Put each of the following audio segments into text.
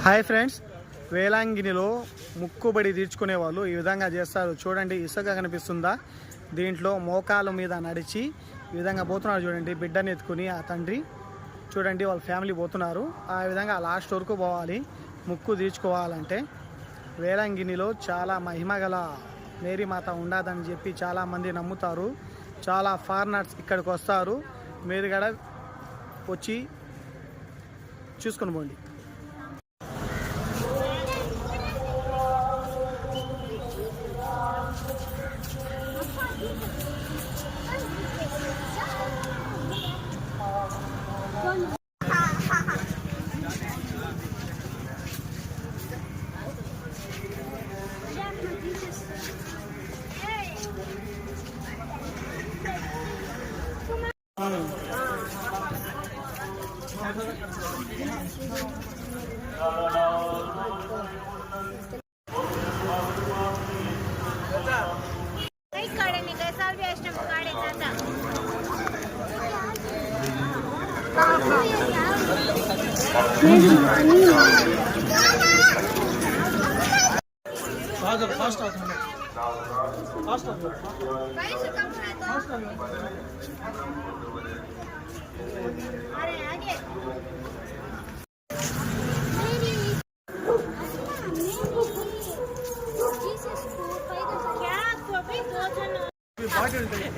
Hi friends, వేలాంగిణిలో ముక్కుబడి తీర్చుకునే వాళ్ళు ఈ విధంగా చేస్తారు. చూడండి, ఇసుక కనిపిస్తుందా? దీంట్లో మోకాల మీద నడిచి ఈ విధంగా పోతున్నారు. చూడండి, బిడ్డని ఎత్తుకుని ఆ తండ్రి చూడండి వాళ్ళ ఫ్యామిలీ పోతున్నారు. ఆ విధంగా లాస్ట్ వరకు పోవాలి ముక్కు తీర్చుకోవాలంటే. వేలాంగిణిలో చాలా మహిమగల మేరీమాత ఉండదని చెప్పి చాలామంది నమ్ముతారు. చాలా ఫారినర్స్ ఇక్కడికి వస్తారు. మీరు కూడా వచ్చి చూసుకొని పోండి.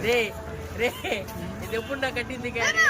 రే రే ఇది ఎప్పుడు కట్టింది కానీ